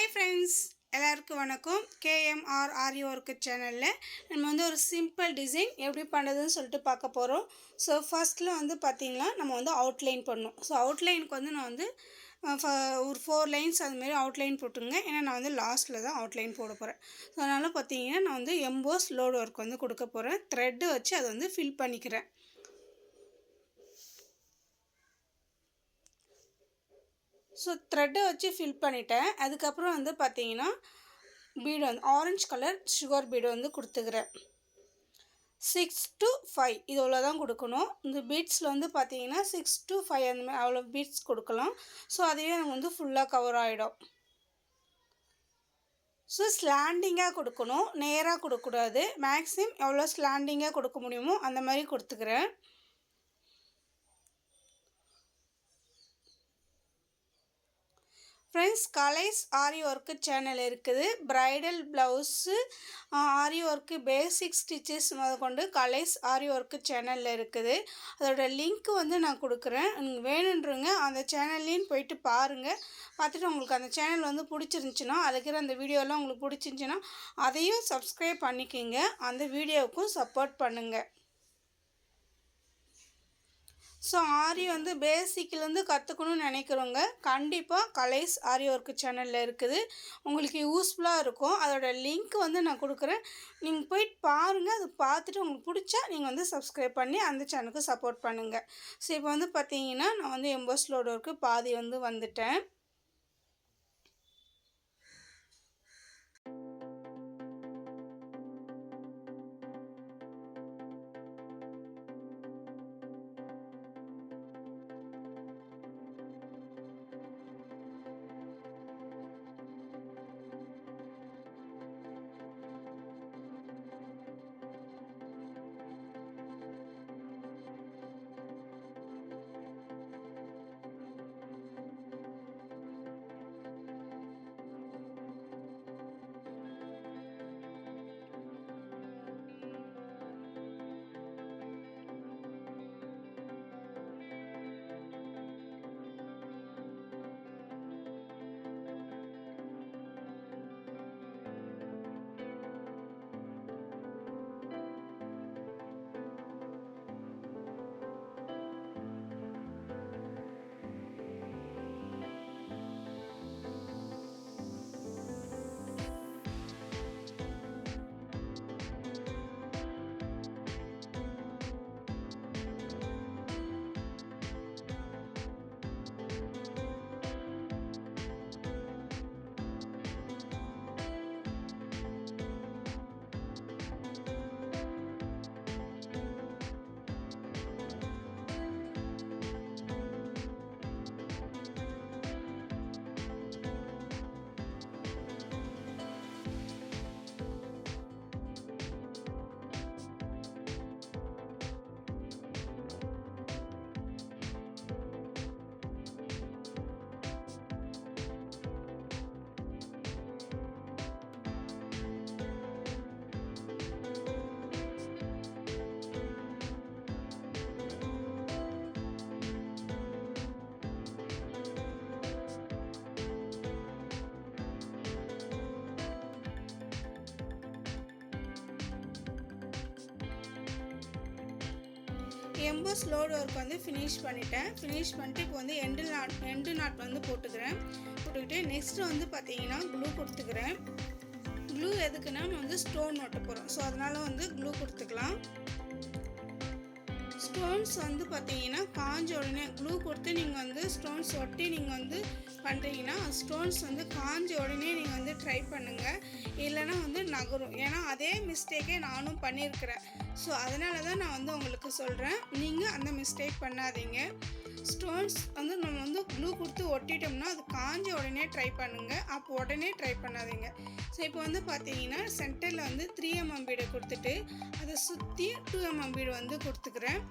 Hi friends, எல்லாருக்கும் வணக்கம். KMR ஆரி work சேனலில் நம்ம வந்து ஒரு சிம்பிள் டிசைன் எப்படி பண்ணுறதுன்னு சொல்லிட்டு பார்க்க போகிறோம். ஸோ ஃபர்ஸ்ட்டில் வந்து பார்த்திங்கன்னா நம்ம வந்து அவுட்லைன் பண்ணணும். ஸோ அவுட்லைனுக்கு வந்து நான் வந்து ஒரு 4 லைன்ஸ் அதுமாரி அவுட்லைன் போட்டுங்க. ஏன்னா நான் வந்து லாஸ்ட்டில் தான் அவுட்லைன் போட போகிறேன். ஸோ அதனால் பார்த்திங்கன்னா நான் வந்து எம்போஸ் லோடு ஒர்க் வந்து கொடுக்க போகிறேன். த்ரெட்டு வச்சு அதை வந்து ஃபில் பண்ணிக்கிறேன். ஸோ த்ரெட்டை வச்சு ஃபில் பண்ணிட்டேன். அதுக்கப்புறம் வந்து பார்த்திங்கன்னா பீடு வந்து ஆரஞ்சு கலர் சுகர் பீடு வந்து கொடுத்துக்கிறேன். 6 to 5 இது அவ்வளோ தான் கொடுக்கணும். இந்த பீட்ஸில் வந்து பார்த்திங்கன்னா 6 to 5 அந்த மாதிரி அவ்வளோ பீட்ஸ் கொடுக்கலாம். ஸோ அதுவே எனக்கு வந்து ஃபுல்லாக கவர் ஆகிடும். ஸோ ஸ்லாண்டிங்காக கொடுக்கணும், நேராக கொடுக்கக்கூடாது. மேக்ஸிமம் எவ்வளோ ஸ்லாண்டிங்காக கொடுக்க முடியுமோ அந்த மாதிரி கொடுத்துக்கிறேன். ஃப்ரெண்ட்ஸ், கலைஸ் ஆரி ஒர்க்கு சேனல் இருக்குது. ப்ரைடல் ப்ளவுஸு, ஆரி ஒர்க்கு பேசிக் ஸ்டிச்சஸ் முதற்கொண்டு கலைஸ் ஆரி ஒர்க்கு சேனலில் இருக்குது. அதோட லிங்க் வந்து நான் கொடுக்குறேன். நீங்கள் வேணுன்றவங்க அந்த சேனல்லையும் போயிட்டு பாருங்கள். பார்த்துட்டு உங்களுக்கு அந்த சேனல் வந்து பிடிச்சிருந்துச்சின்னா, அதுக்கிற அந்த வீடியோலாம் உங்களுக்கு பிடிச்சிருந்துச்சின்னா அதையும் சப்ஸ்கிரைப் பண்ணிக்கோங்க. அந்த வீடியோவுக்கும் சப்போர்ட் பண்ணுங்கள். ஸோ ஆரி வந்து பேசிக்லேருந்து கற்றுக்கணும்னு நினைக்கிறவங்க கண்டிப்பாக கலைஸ் ஆரி ஒர்க்கு சேனலில் இருக்குது. உங்களுக்கு யூஸ்ஃபுல்லாக இருக்கும். அதோட லிங்க் வந்து நான் கொடுக்குறேன். நீங்கள் போயிட்டு பாருங்கள். அதை பார்த்துட்டு உங்களுக்கு பிடிச்சா நீங்கள் வந்து சப்ஸ்கிரைப் பண்ணி அந்த சேனலுக்கு சப்போர்ட் பண்ணுங்கள். ஸோ இப்போ வந்து பார்த்தீங்கன்னா நான் வந்து எம்போஸ் லோடு ஒர்க்கு பாதி வந்து வந்துட்டேன். எம்போஸ் லோடு ஒர்க் வந்து ஃபினிஷ் பண்ணிட்டேன். ஃபினிஷ் பண்ணிட்டு இப்போ வந்து எண்டு நாட் வந்து போட்டுக்கிட்டு நெக்ஸ்ட்டு வந்து பார்த்தீங்கன்னா க்ளூ கொடுத்துக்கிறேன். க்ளூ எதுக்குன்னா நம்ம வந்து ஸ்டோன் ஒட்ட போகிறோம். ஸோ அதனால் வந்து க்ளூ கொடுத்துக்கலாம். ஸ்டோன்ஸ் வந்து பார்த்தீங்கன்னா காஞ்ச உடனே க்ளூ கொடுத்து நீங்கள் வந்து ஸ்டோன்ஸ் ஒட்டி நீங்கள் வந்து பண்ணுறீங்கன்னா ஸ்டோன்ஸ் வந்து காஞ்ச உடனே நீங்கள் வந்து ட்ரை பண்ணுங்கள். இல்லைனா வந்து நகரும். ஏன்னா அதே மிஸ்டேக்கே நானும் பண்ணியிருக்கிறேன். ஸோ அதனால தான் நான் வந்து உங்களுக்கு சொல்கிறேன், நீங்கள் அந்த மிஸ்டேக் பண்ணாதீங்க. ஸ்டோன்ஸ் வந்து நம்ம வந்து க்ளூ கொடுத்து ஒட்டிட்டோம்னா அது காஞ்ச உடனே ட்ரை பண்ணுங்கள். அப்போ உடனே ட்ரை பண்ணாதீங்க. ஸோ இப்போ வந்து பார்த்தீங்கன்னா சென்டரில் வந்து 3 mm பீடை கொடுத்துட்டு அதை சுற்றி 2 mm பீடு வந்து கொடுத்துக்கிறேன்.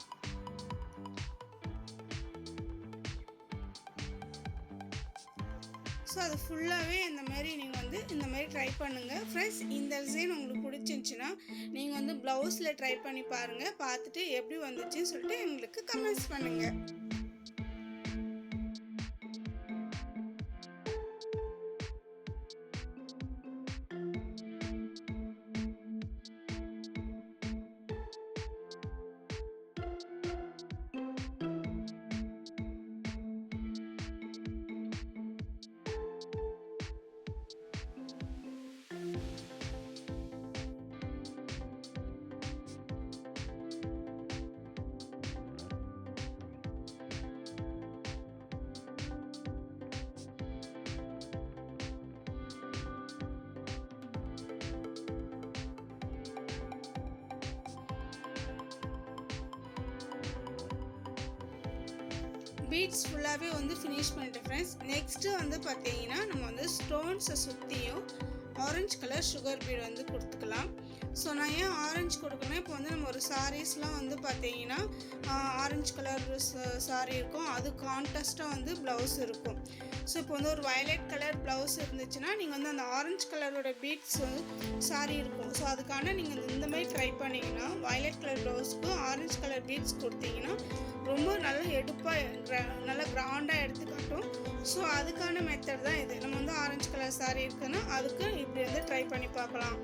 ஸோ அது ஃபுல்லாகவே இந்த மாதிரி நீங்கள் வந்து இந்த மாதிரி ட்ரை பண்ணுங்கள். ஃப்ரெண்ட்ஸ், இந்த டிசைன் உங்களுக்கு பிடிச்சிருந்துச்சின்னா நீங்கள் வந்து ப்ளவுஸில் ட்ரை பண்ணி பாருங்கள். பார்த்துட்டு எப்படி வந்துச்சுன்னு சொல்லிட்டு எங்களுக்கு கமெண்ட்ஸ் பண்ணுங்கள். பீட்ஸ் ஃபுல்லாகவே வந்து ஃபினிஷ் பண்ணிட்டேன் ஃப்ரெண்ட்ஸ். நெக்ஸ்ட்டு வந்து பார்த்தீங்கன்னா நம்ம வந்து ஸ்டோன்ஸை சுற்றியும் ஆரஞ்சு கலர் சுகர் பீட் வந்து கொடுத்துக்கலாம். ஸோ நான் ஏன் ஆரஞ்சு கொடுக்கணும், இப்போ வந்து நம்ம ஒரு சாரீஸ்லாம் வந்து பார்த்தீங்கன்னா ஆரஞ்சு கலர் சாரீ இருக்கும், அது கான்ட்ராஸ்ட்டாக வந்து ப்ளவுஸ் இருக்கும். ஸோ இப்போ வந்து ஒரு வயலட் கலர் ப்ளவுஸ் இருந்துச்சுன்னா நீங்கள் வந்து அந்த ஆரஞ்சு கலரோட பீட்ஸ் வந்து சாரீ இருக்கும். ஸோ அதுக்கான நீங்கள் இந்த மாதிரி ட்ரை பண்ணிங்கன்னா வயலட் கலர் ப்ளவுஸ்க்கு ஆரஞ்சு கலர் பீட்ஸ் கொடுத்தீங்கன்னா ரொம்ப நல்லா எடுப்பாக நல்லா கிராண்டாக எடுத்துக்காட்டும். ஸோ அதுக்கான மெத்தட் தான் இது. நம்ம வந்து ஆரஞ்சு கலர் சாரீ இருக்குன்னா அதுக்கு இப்படி வந்து ட்ரை பண்ணி பார்க்கலாம்.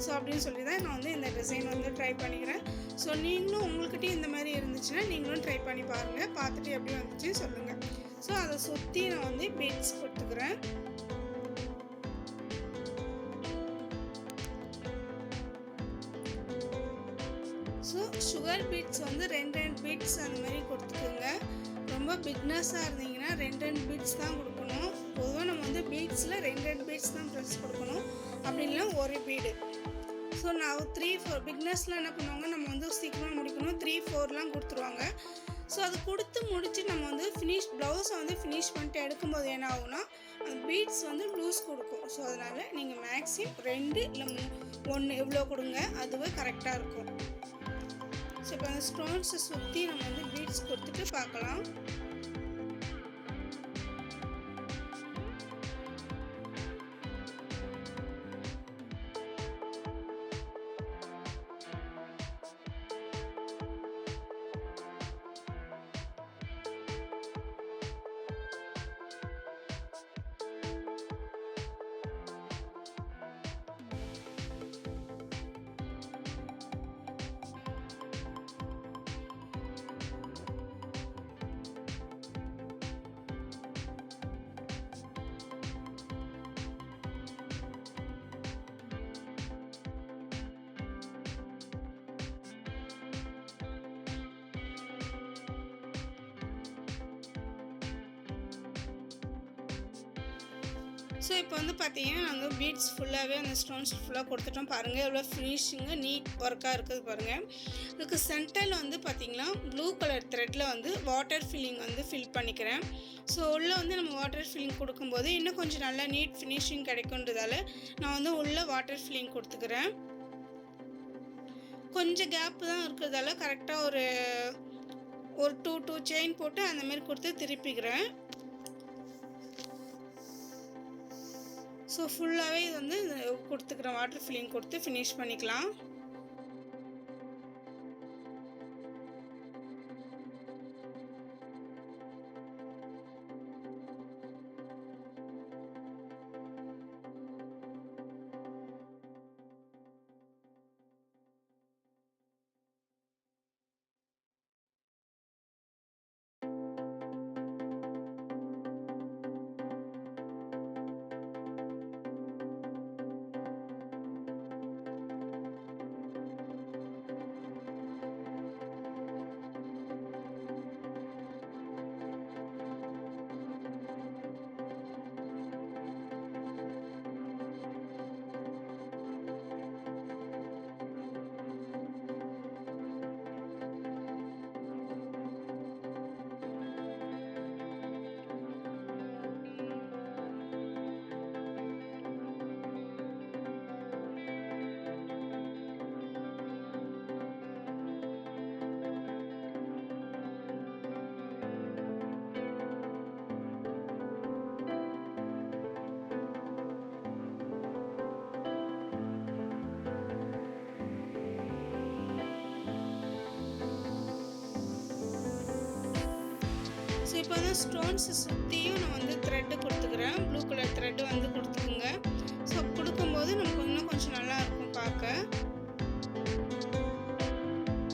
ஸோ அப்படின்னு சொல்லி தான் நான் வந்து இந்த டிசைன் வந்து ட்ரை பண்ணிக்கிறேன். ஸோ நீங்களும் உங்கள்கிட்டயும் இந்த மாதிரி இருந்துச்சுன்னா நீங்களும் ட்ரை பண்ணி பாருங்கள், பார்த்துட்டு எப்படி வந்துச்சு சொல்லுங்கள். ஸோ அதை சுற்றி நான் வந்து பீட்ஸ் கொடுத்துக்கிறேன். ஸோ சுகர் பீட்ஸ் வந்து 2 பீட்ஸ் அந்த மாதிரி கொடுத்துக்கோங்க. ரொம்ப பிக்னஸாக இருந்தீங்கன்னா 2 பீட்ஸ் தான் கொடுக்கணும். பொதுவாக நம்ம வந்து பீட்ஸில் 2 பீட்ஸ் தான் ப்ளஸ் கொடுக்கணும், அப்படி இல்லைனா ஒரு பீடு. ஸோ நான் 3-4 பிக்னஸில் என்ன பண்ணுவாங்க, நம்ம வந்து சீக்கிரமாக முடிக்கணும் 3-4லாம் கொடுத்துருவாங்க. ஸோ அது கொடுத்து முடித்து நம்ம வந்து ப்ளவுஸை வந்து ஃபினிஷ் பண்ணிட்டு எடுக்கும்போது என்ன ஆகும்னா அந்த பீட்ஸ் வந்து லூஸ் கொடுக்கும். ஸோ அதனால் நீங்கள் மேக்ஸிமம் 2 இல்லை 1 இவ்வளோ கொடுங்க, அதுவே கரெக்டாக இருக்கும். ஸோ இப்போ அந்த ஸ்டோன்ஸை சுற்றி நம்ம வந்து பீட்ஸ் கொடுத்துட்டு பார்க்கலாம். ஸோ இப்போ வந்து பார்த்தீங்கன்னா நாங்கள் பீட்ஸ் ஃபுல்லாகவே அந்த ஸ்டோன்ஸ் ஃபுல்லாக கொடுத்துட்டோம். பாருங்கள் எவ்வளோ ஃபினிஷிங்காக நீட் ஒர்க்காக இருக்குது பாருங்கள். இதுக்கு சென்டரில் வந்து பார்த்திங்கன்னா ப்ளூ கலர் த்ரெட்டில் வந்து வாட்டர் ஃபில்லிங் வந்து ஃபில் பண்ணிக்கிறேன். ஸோ உள்ளே வந்து நம்ம வாட்டர் ஃபில்லிங் கொடுக்கும்போது இன்னும் கொஞ்சம் நல்லா நீட் ஃபினிஷிங் கிடைக்குன்றதால நான் வந்து உள்ளே வாட்டர் ஃபில்லிங் கொடுத்துக்கிறேன். கொஞ்சம் கேப்பு தான் இருக்கிறதால கரெக்டாக ஒரு 2 செயின் போட்டு அந்தமாரி கொடுத்து திருப்பிக்கிறேன். ஸோ ஃபுல்லாகவே இது வந்து கொடுத்துக்கிறேன், வாட்டர் ஃபில்லிங் கொடுத்து ஃபினிஷ் பண்ணிக்கலாம். ஸோ இப்போ வந்து ஸ்டோன்ஸை சுற்றியும் நான் வந்து த்ரெட்டு கொடுத்துக்கிறேன். ப்ளூ கலர் த்ரெட்டு வந்து கொடுத்துக்குங்க. ஸோ கொடுக்கும்போது நமக்கு இன்னும் கொஞ்சம் நல்லாயிருக்கும் பார்க்க.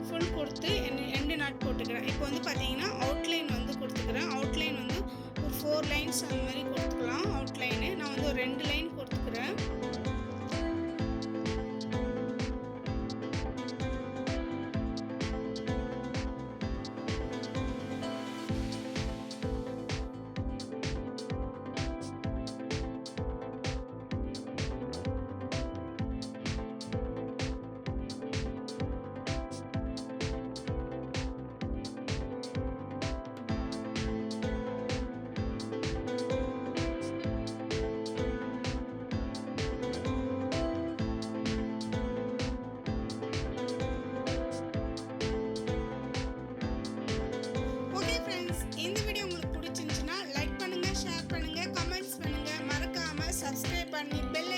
ஃபுல் கொடுத்து எண்டு நாட் போட்டுக்கிறேன். இப்போ வந்து பார்த்தீங்கன்னா அவுட்லைன் வந்து கொடுத்துக்கிறேன். அவுட்லைன் வந்து ஒரு 4 லைன்ஸ் அந்த மாதிரி கொடுத்துக்கலாம். அவுட்லைனு நான் வந்து ஒரு 2 லைன் கொடுத்துக்கிறேன். பண்ணி பெல்